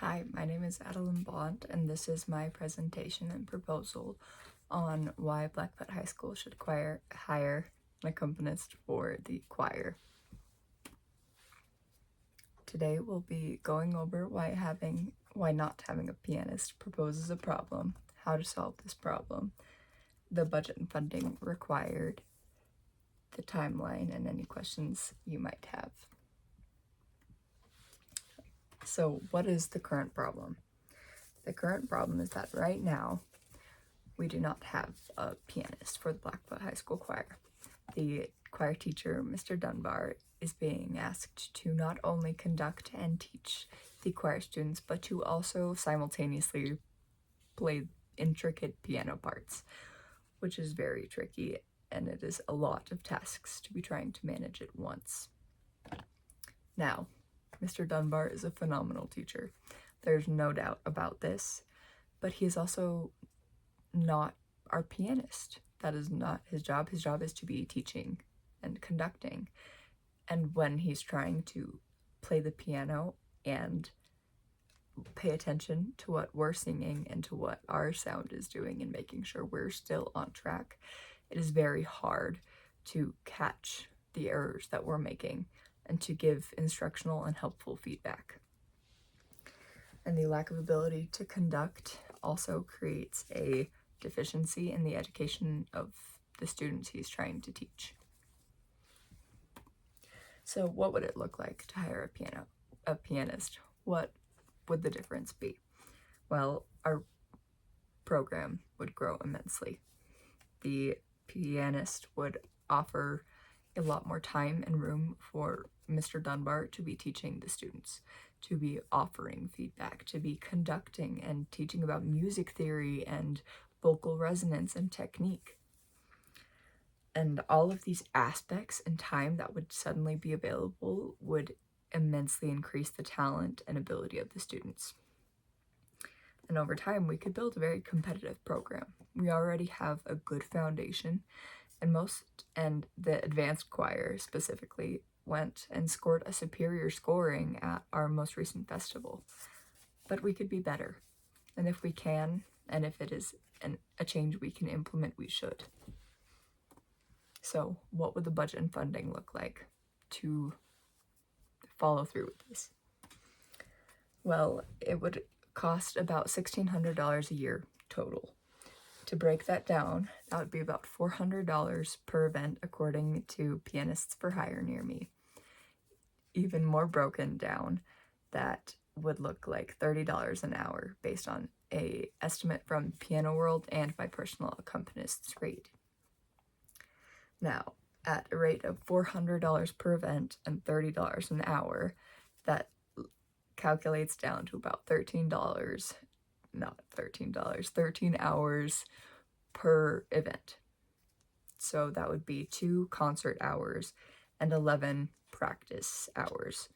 Hi, my name is AdelynnBond, and this is my presentation and proposal on why Blackfoot High School should hire an accompanist for the choir. Today we'll be going over why not having a pianist proposes a problem, how to solve this problem, the budget and funding required, the timeline, and any questions you might have. So what is the current problem? The current problem is that right now we do not have a pianist for the Blackfoot High School choir. The choir teacher, Mr. Dunbar, is being asked to not only conduct and teach the choir students, but to also simultaneously play intricate piano parts, which is very tricky, and it is a lot of tasks to be trying to manage at once. Now, Mr. Dunbar is a phenomenal teacher. There's no doubt about this, but he is also not our pianist. That is not his job. His job is to be teaching and conducting. And when he's trying to play the piano and pay attention to what we're singing and to what our sound is doing and making sure we're still on track, it is very hard to catch the errors that we're making and to give instructional and helpful feedback. And the lack of ability to conduct also creates a deficiency in the education of the students he's trying to teach. So what would it look like to hire a pianist? What would the difference be? Well, our program would grow immensely. The pianist would offer a lot more time and room for Mr. Dunbar to be teaching the students, to be offering feedback, to be conducting and teaching about music theory and vocal resonance and technique. And all of these aspects and time that would suddenly be available would immensely increase the talent and ability of the students. And over time, we could build a very competitive program. We already have a good foundation, and the advanced choir specifically went and scored a superior scoring at our most recent festival. But we could be better. And if we can, and if it is a change we can implement, we should. So what would the budget and funding look like to follow through with this? Well, it would cost about $1,600 a year total. To break that down, that would be about $400 per event according to Pianists for Hire near me. Even more broken down, that would look like $30 an hour based on an estimate from Piano World and my personal accompanist's rate. Now, at a rate of $400 per event and $30 an hour, that calculates down to about $13 hours per event. So that would be 2 concert hours and 11 practice hours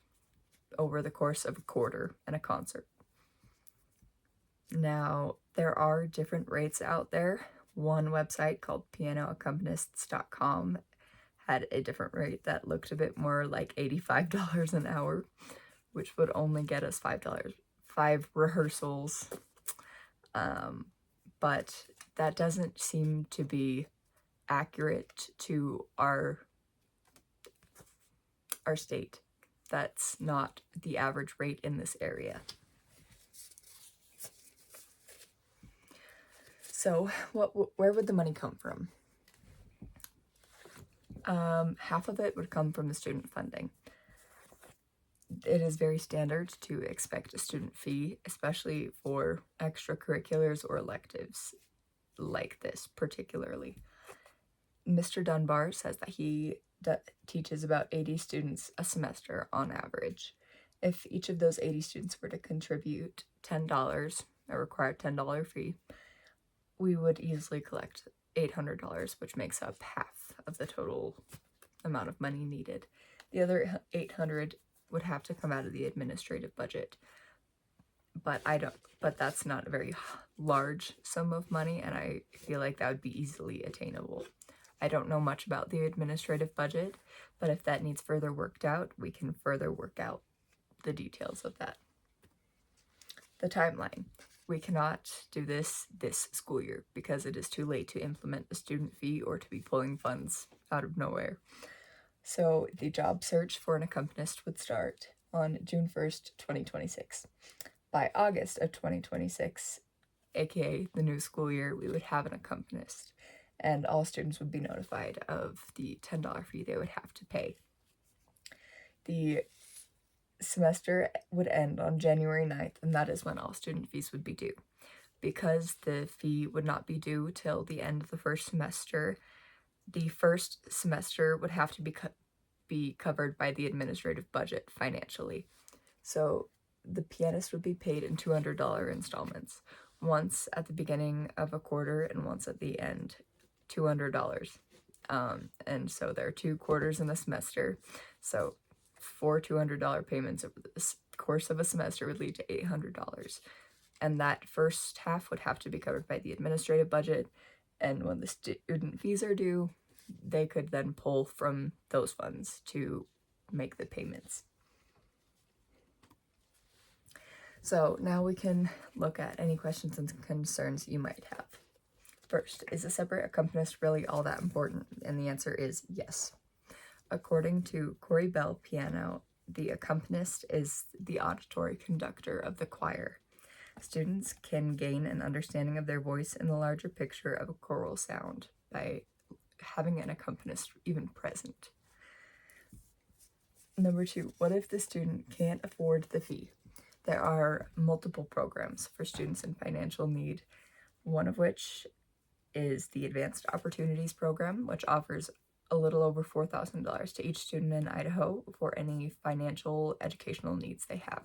over the course of a quarter and a concert. Now, there are different rates out there. One website called pianoaccompanist.com had a different rate that looked a bit more like $85 an hour, which would only get us $5 rehearsals. But that doesn't seem to be accurate to our state. That's not the average rate in this area. So where would the money come from? Half of it would come from the student funding. It is very standard to expect a student fee, especially for extracurriculars or electives like this particularly. Mr. Dunbar says that he teaches about 80 students a semester on average. If each of those 80 students were to contribute $10, a required $10 fee, we would easily collect $800, which makes up half of the total amount of money needed. The other $800 would have to come out of the administrative budget, but that's not a very large sum of money, and I feel like that would be easily attainable. I don't know much about the administrative budget, but if that needs further worked out, we can further work out the details of that. The timeline. We cannot do this school year because it is too late to implement a student fee or to be pulling funds out of nowhere. So the job search for an accompanist would start on June 1st, 2026. By August of 2026, aka the new school year, we would have an accompanist, and all students would be notified of the $10 fee they would have to pay. The semester would end on January 9th, and that is when all student fees would be due. Because the fee would not be due till the end of the first semester, the first semester would have to be covered by the administrative budget financially. So the pianist would be paid in $200 installments, once at the beginning of a quarter and once at the end, $200. And so there are 2 quarters in the semester, so 4 $200 payments over the course of a semester would lead to $800. And that first half would have to be covered by the administrative budget, and when the student fees are due, they could then pull from those funds to make the payments. So now we can look at any questions and concerns you might have. First, is a separate accompanist really all that important? And the answer is yes. According to Corey Bell Piano, the accompanist is the auditory conductor of the choir. Students can gain an understanding of their voice in the larger picture of a choral sound by having an accompanist even present. Number 2, what if the student can't afford the fee? There are multiple programs for students in financial need, one of which is the Advanced Opportunities Program, which offers a little over $4,000 to each student in Idaho for any financial educational needs they have.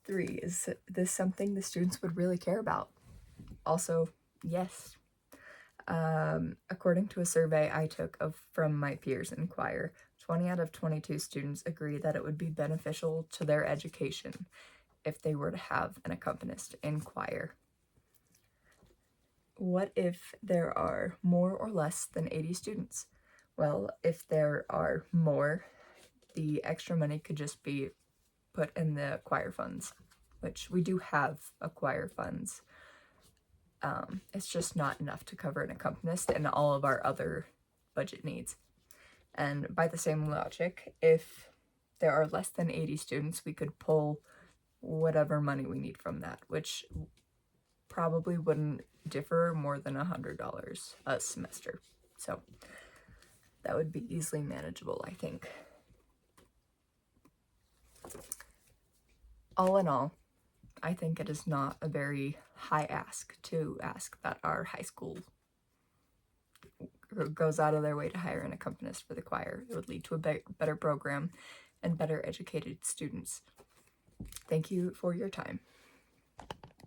3, is this something the students would really care about? Also, yes. According to a survey I took from my peers in choir, 20 out of 22 students agree that it would be beneficial to their education if they were to have an accompanist in choir. What if there are more or less than 80 students? Well, if there are more, the extra money could just be put in the choir funds, which we do have a choir funds. It's just not enough to cover an accompanist and all of our other budget needs. And by the same logic, if there are less than 80 students, we could pull whatever money we need from that, which probably wouldn't differ more than $100 a semester. So that would be easily manageable, I think. All in all, I think it is not a very high ask to ask that our high school goes out of their way to hire an accompanist for the choir. It would lead to a better program and better educated students. Thank you for your time.